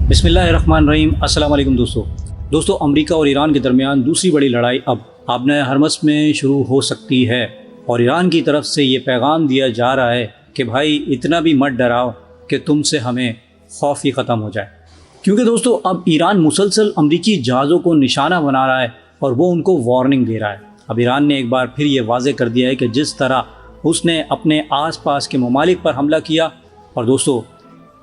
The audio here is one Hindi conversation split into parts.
बिस्मिल्लाहिर्रहमानिर्रहीम। अस्सलाम वालेकुम दोस्तों अमेरिका और ईरान के दरमियान दूसरी बड़ी लड़ाई अब आबना हरमस में शुरू हो सकती है और ईरान की तरफ से ये पैगाम दिया जा रहा है कि भाई इतना भी मत डराओ कि तुमसे हमें खौफ ही ख़त्म हो जाए, क्योंकि दोस्तों अब ईरान मुसलसल अमरीकी जहाज़ों को निशाना बना रहा है और वो उनको वार्निंग दे रहा है। अब ईरान ने एक बार फिर ये वाज़े कर दिया है कि जिस तरह उसने अपने आसपास के ममालिक पर हमला किया, और दोस्तों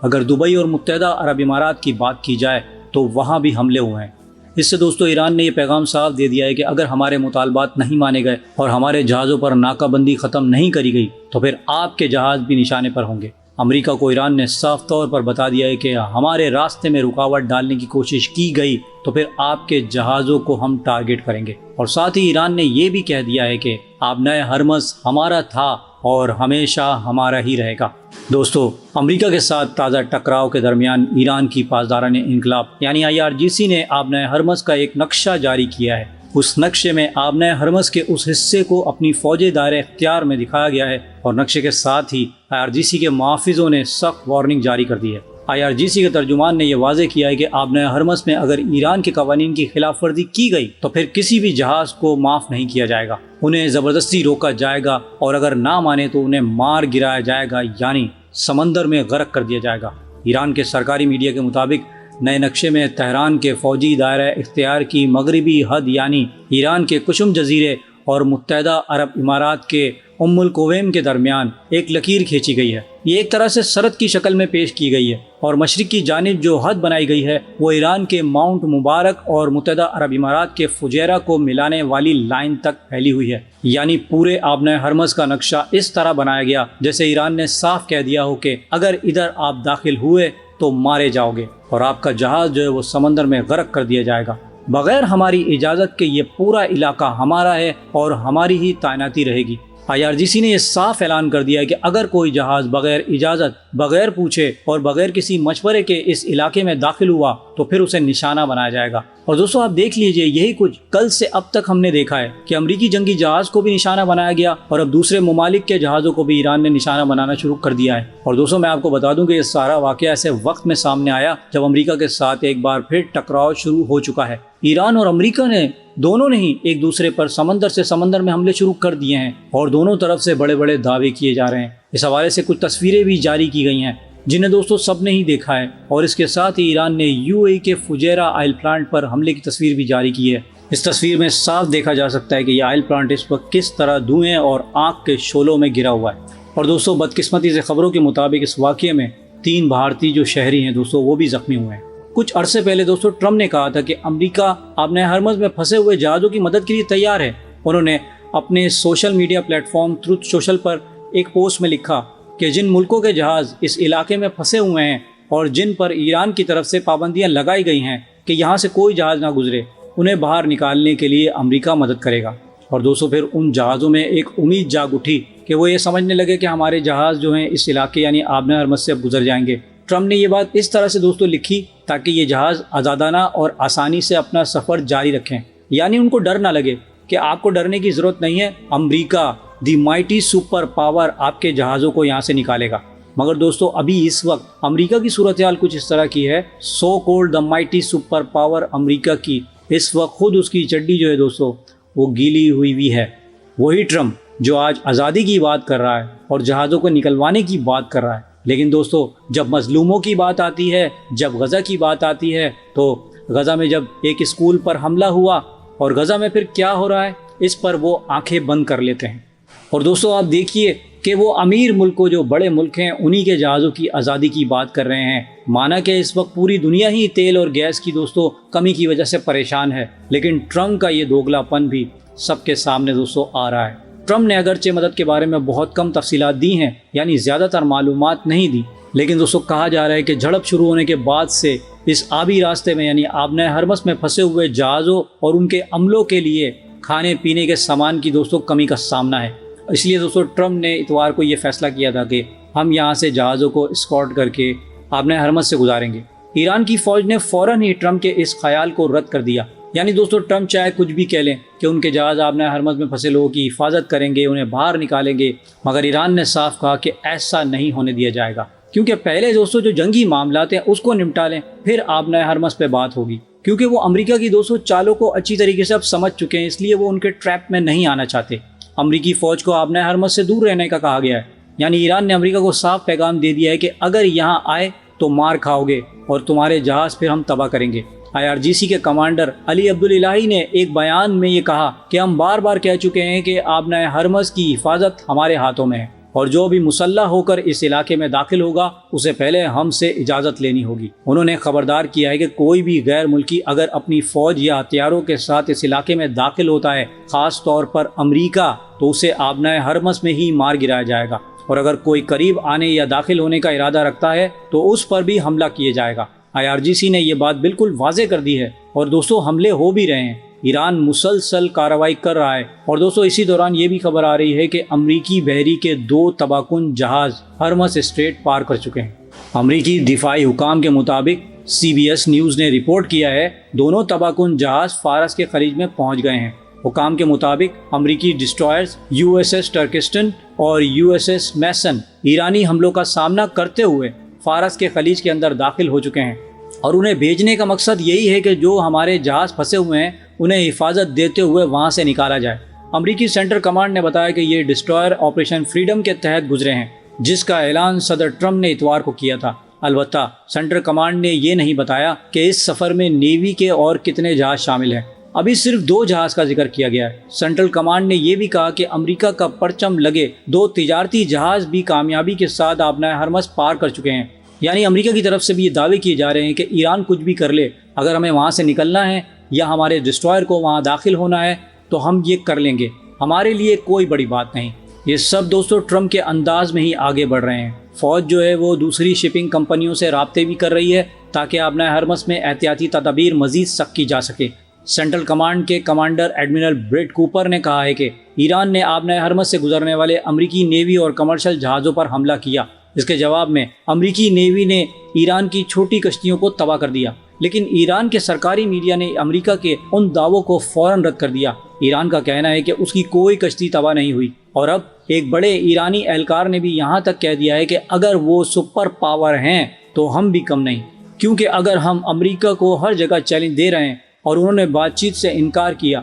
अगर दुबई और मुत्तहदा अरब इमारात की बात की जाए तो वहाँ भी हमले हुए हैं। इससे दोस्तों ईरान ने यह पैगाम साफ दे दिया है कि अगर हमारे मुतालबात नहीं माने गए और हमारे जहाज़ों पर नाकाबंदी ख़त्म नहीं करी गई तो फिर आपके जहाज़ भी निशाने पर होंगे। अमेरिका को ईरान ने साफ तौर पर बता दिया है कि हमारे रास्ते में रुकावट डालने की कोशिश की गई तो फिर आपके जहाज़ों को हम टारगेट करेंगे। और साथ ही ईरान ने यह भी कह दिया है कि आबना हरमस हमारा था और हमेशा हमारा ही रहेगा। दोस्तों अमेरिका के साथ ताज़ा टकराव के दरमियान ईरान की पासदारान इनकलाब यानी IRGC ने आबना हरमस का एक नक्शा जारी किया है। उस नक्शे में आबना हरमस के उस हिस्से को अपनी फ़ौजी दायरे इख्तियार में दिखाया गया है और नक्शे के साथ ही IRGC के मुहाफ़िज़ों ने सख्त वार्निंग जारी कर दी है। IRGC के तर्जुमान ने यह वाज़े किया है कि आबना हरमस में अगर ईरान के कवानीन की खिलाफ वर्जी की गई तो फिर किसी भी जहाज़ को माफ़ नहीं किया जाएगा, उन्हें ज़बरदस्ती रोका जाएगा और अगर ना माने तो उन्हें मार गिराया जाएगा यानी समंदर में गर्क कर दिया जाएगा। ईरान के सरकारी मीडिया के मुताबिक नए नक्शे में तेहरान के फ़ौजी दायरा इख्तियार की मगरबी हद यानी ईरान के कुशुम जजीरे और मुत्तहदा अरब इमारात के उम्मुल कुवैम के दरमियान एक लकीर खींची गई है। ये एक तरह से सरहद की शक्ल में पेश की गई है और मशरिक की जानिब जो हद बनाई गई है वो ईरान के माउंट मुबारक और मुत्तहदा अरब इमारात के फुजैरा को मिलाने वाली लाइन तक फैली हुई है। यानी पूरे आबना हरमस का नक्शा इस तरह बनाया गया जैसे ईरान ने साफ कह दिया हो कि अगर इधर आप दाखिल हुए तो मारे जाओगे और आपका जहाज जो है वो समंदर में गर्क कर दिया जाएगा। बगैर हमारी इजाज़त के ये पूरा इलाका हमारा है और हमारी ही तैनाती रहेगी। IRGC ने यह साफ ऐलान कर दिया है कि अगर कोई जहाज़ बगैर इजाज़त, बगैर पूछे और बगैर किसी मशवरे के इस इलाके में दाखिल हुआ तो फिर उसे निशाना बनाया जाएगा। और दोस्तों आप देख लीजिए, यही कुछ कल से अब तक हमने देखा है कि अमरीकी जंगी जहाज़ को भी निशाना बनाया गया और अब दूसरे ममालिक के जहाज़ों को भी ईरान ने निशाना बनाना शुरू कर दिया है। और दोस्तों मैं आपको बता दूं कि ये सारा वाक़या ऐसे वक्त में सामने आया जब अमरीका के साथ एक बार फिर टकराव शुरू हो चुका है। ईरान और अमरीका ने दोनों ने ही एक दूसरे पर समंदर से समंदर में हमले शुरू कर दिए हैं और दोनों तरफ से बड़े बड़े दावे किए जा रहे हैं। इस हवाले से कुछ तस्वीरें भी जारी की गई हैं जिन्हें दोस्तों सब ने ही देखा है। और इसके साथ ही ईरान ने UAE के फुजैरा ऑयल प्लांट पर हमले की तस्वीर भी जारी की है। इस तस्वीर में साफ देखा जा सकता है कि यह ऑयल प्लांट इस वक्त किस तरह धुएं और आग के शोलों में गिरा हुआ है। और दोस्तों बदकिस्मती से खबरों के मुताबिक इस वाक़ये में 3 भारतीय जो शहरी हैं दोस्तों वो भी जख्मी हुए हैं। कुछ अरसे पहले दोस्तों ट्रम्प ने कहा था कि अमेरिका आबना हरमस में फंसे हुए जहाज़ों की मदद के लिए तैयार है। उन्होंने अपने social media platform truth social पर एक पोस्ट में लिखा कि जिन मुल्कों के जहाज़ इस इलाके में फंसे हुए हैं और जिन पर ईरान की तरफ से पाबंदियां लगाई गई हैं कि यहाँ से कोई जहाज़ ना गुजरे, उन्हें बाहर निकालने के लिए अमेरिका मदद करेगा। और दोस्तों फिर उन जहाज़ों में एक उम्मीद जाग उठी कि वो ये समझने लगे कि हमारे जहाज़ जो हैं इस इलाके यानी आबना हरमस से अब गुजर जाएंगे। ट्रम्प ने ये बात इस तरह से दोस्तों लिखी ताकि ये जहाज़ आज़ादाना और आसानी से अपना सफ़र जारी रखें, यानी उनको डर ना लगे कि आपको डरने की ज़रूरत नहीं है, अमेरिका दी माइटी सुपर पावर आपके जहाज़ों को यहाँ से निकालेगा। मगर दोस्तों अभी इस वक्त अमेरिका की सूरत हाल कुछ इस तरह की है, so called the mighty super power America की इस वक्त खुद उसकी चड्डी जो है दोस्तों वो गीली हुई भी है। वही ट्रम्प जो आज आज़ादी की बात कर रहा है और जहाज़ों को निकलवाने की बात कर रहा है, लेकिन दोस्तों जब मजलूमों की बात आती है, जब गज़ा की बात आती है, तो गज़ा में जब एक स्कूल पर हमला हुआ और गज़ा में फिर क्या हो रहा है इस पर वो आंखें बंद कर लेते हैं। और दोस्तों आप देखिए कि वो अमीर मुल्क को, जो बड़े मुल्क हैं, उन्हीं के जहाज़ों की आज़ादी की बात कर रहे हैं। माना कि इस वक्त पूरी दुनिया ही तेल और गैस की दोस्तों कमी की वजह से परेशान है, लेकिन ट्रम्प का ये दोगलापन भी सबके सामने दोस्तों आ रहा है। ट्रम्प ने अगरचे मदद के बारे में बहुत कम तफसीलात दी हैं, यानी ज़्यादातर मालूमात नहीं दी, लेकिन दोस्तों कहा जा रहा है कि झड़प शुरू होने के बाद से इस आबी रास्ते में यानी आबना हरमस में फंसे हुए जहाज़ों और उनके अमलों के लिए खाने पीने के सामान की दोस्तों कमी का सामना है। इसलिए दोस्तों ट्रम्प ने इतवार को ये फैसला किया था कि हम यहाँ से जहाज़ों को एस्कॉर्ट करके आबना हरमस से गुजारेंगे। ईरान की फ़ौज ने फ़ौरन ही ट्रम्प के इस ख्याल को रद्द कर दिया। यानी दोस्तों ट्रम्प चाहे कुछ भी कह लें कि उनके जहाज़ आबना हरमस में फंसे लोगों की हिफाजत करेंगे, उन्हें बाहर निकालेंगे, मगर ईरान ने साफ कहा कि ऐसा नहीं होने दिया जाएगा। क्योंकि पहले दोस्तों जो जंगी मामलात हैं उसको निपटा लें, फिर आबना हरमस पे बात होगी। क्योंकि वो अमेरिका की दोस्तों चालों को अच्छी तरीके से अब समझ चुके हैं, इसलिए वो उनके ट्रैप में नहीं आना चाहते। अमेरिकी फौज को आबना हरमस से दूर रहने का कहा गया है। यानी ईरान ने अमेरिका को साफ पैगाम दे दिया है कि अगर यहाँ आए तो मार खाओगे और तुम्हारे जहाज फिर हम तबाह करेंगे। IRGC के कमांडर अली अब्दुल इलाही ने एक बयान में ये कहा कि हम बार बार कह चुके हैं कि आबना हरमस की हिफाजत हमारे हाथों में है और जो भी मुसल्लह होकर इस इलाके में दाखिल होगा उसे पहले हमसे इजाज़त लेनी होगी। उन्होंने खबरदार किया है कि कोई भी गैर मुल्की अगर अपनी फौज या हथियारों के साथ इस इलाके में दाखिल होता है, ख़ास तौर पर अमरीका, तो उसे आबना हरमस में ही मार गिराया जाएगा और अगर कोई करीब आने या दाखिल होने का इरादा रखता है तो उस पर भी हमला किया जाएगा। IRGC ने ये बात बिल्कुल वाज़ेह कर दी है और दोस्तों हमले हो भी रहे हैं। ईरान मुसलसल कार्रवाई कर रहा है और दोस्तों इसी दौरान ये भी खबर आ रही है कि अमरीकी बहरी के 2 तबाहकुन जहाज हरमस स्ट्रेट पार कर चुके हैं। अमरीकी दिफाई हुकाम के मुताबिक CBS न्यूज़ ने रिपोर्ट किया है दोनों तबाहकुन जहाज फारस के खलीज में पहुंच गए हैं। हुकाम के मुताबिक अमरीकी डिस्ट्रॉयर्स USS टर्किस्टन और USS मैसन ईरानी हमलों का सामना करते हुए फारस के खलीज के अंदर दाखिल हो चुके हैं और उन्हें भेजने का मकसद यही है कि जो हमारे जहाज फंसे हुए हैं उन्हें हिफाजत देते हुए वहां से निकाला जाए। अमरीकी सेंट्रल कमांड ने बताया कि ये डिस्ट्रॉयर ऑपरेशन फ्रीडम के तहत गुजरे हैं, जिसका ऐलान सदर ट्रंप ने इतवार को किया था। अलबत्ता सेंट्रल कमांड ने ये नहीं बताया कि इस सफ़र में नेवी के और कितने जहाज शामिल हैं। अभी सिर्फ 2 जहाज का जिक्र किया गया है। सेंट्रल कमांड ने यह भी कहा कि अमेरिका का परचम लगे 2 तिजारती जहाज भी कामयाबी के साथ आबना हरमस पार कर चुके हैं। यानी अमेरिका की तरफ से भी ये दावे किए जा रहे हैं कि ईरान कुछ भी कर ले, अगर हमें वहाँ से निकलना है या हमारे डिस्ट्रॉयर को वहाँ दाखिल होना है तो हम ये कर लेंगे, हमारे लिए कोई बड़ी बात नहीं। ये सब दोस्तों ट्रंप के अंदाज में ही आगे बढ़ रहे हैं। फौज जो है वो दूसरी शिपिंग कंपनियों से राब्ते भी कर रही है ताकि आबना हरमस में एहतियाती तदाबीर मजीद सख्त की जा सके। सेंट्रल कमांड के कमांडर एडमिरल ब्रेट कूपर ने कहा है कि ईरान ने आबना हरमस से गुजरने वाले अमरीकी नेवी और कमर्शियल जहाज़ों पर हमला किया। इसके जवाब में अमरीकी नेवी ने ईरान की छोटी कश्तियों को तबाह कर दिया, लेकिन ईरान के सरकारी मीडिया ने अमेरिका के उन दावों को फौरन रद्द कर दिया। ईरान का कहना है कि उसकी कोई कश्ती तबाह नहीं हुई और अब एक बड़े ईरानी एहलकार ने भी यहाँ तक कह दिया है कि अगर वो सुपर पावर हैं तो हम भी कम नहीं, क्योंकि अगर हम अमेरिका को हर जगह चैलेंज दे रहे हैं और उन्होंने बातचीत से इनकार किया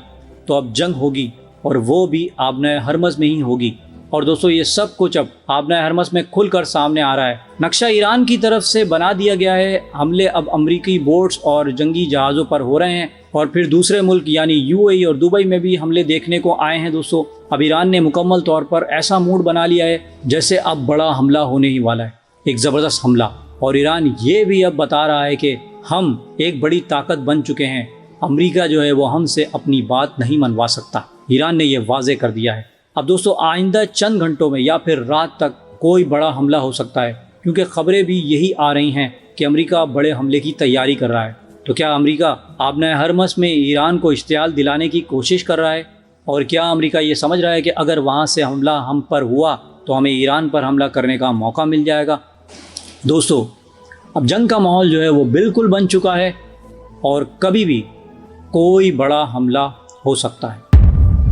तो अब जंग होगी और वो भी आबना हरमस में ही होगी। और दोस्तों ये सब कुछ अब आबना हरमस में खुलकर सामने आ रहा है। नक्शा ईरान की तरफ से बना दिया गया है। हमले अब अमरीकी बोट्स और जंगी जहाज़ों पर हो रहे हैं और फिर दूसरे मुल्क यानी UAE और दुबई में भी हमले देखने को आए हैं। दोस्तों अब ईरान ने मुकम्मल तौर पर ऐसा मूड बना लिया है जैसे अब बड़ा हमला होने ही वाला है, एक ज़बरदस्त हमला। और ईरान ये भी अब बता रहा है कि हम एक बड़ी ताकत बन चुके हैं, अमरीका जो है वो हमसे अपनी बात नहीं मनवा सकता। ईरान ने यह वाज़ेह कर दिया है। अब दोस्तों आइंदा चंद घंटों में या फिर रात तक कोई बड़ा हमला हो सकता है, क्योंकि खबरें भी यही आ रही हैं कि अमेरिका बड़े हमले की तैयारी कर रहा है। तो क्या अमेरिका आबना हरमस में ईरान को इश्तियाल दिलाने की कोशिश कर रहा है? और क्या अमेरिका ये समझ रहा है कि अगर वहाँ से हमला हम पर हुआ तो हमें ईरान पर हमला करने का मौका मिल जाएगा? दोस्तों अब जंग का माहौल जो है वो बिल्कुल बन चुका है और कभी भी कोई बड़ा हमला हो सकता है।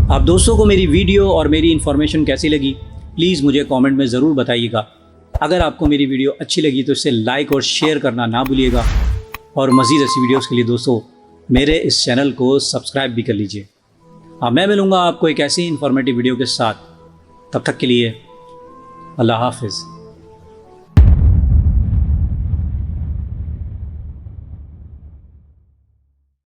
आप दोस्तों को मेरी वीडियो और मेरी इन्फॉर्मेशन कैसी लगी प्लीज़ मुझे कमेंट में ज़रूर बताइएगा। अगर आपको मेरी वीडियो अच्छी लगी तो इसे लाइक और शेयर करना ना भूलिएगा और मज़ीद ऐसी वीडियोस के लिए दोस्तों मेरे इस चैनल को सब्सक्राइब भी कर लीजिए। अब मैं मिलूँगा आपको एक ऐसी इन्फॉर्मेटिव वीडियो के साथ। तब तक के लिए अल्लाह हाफ़िज़।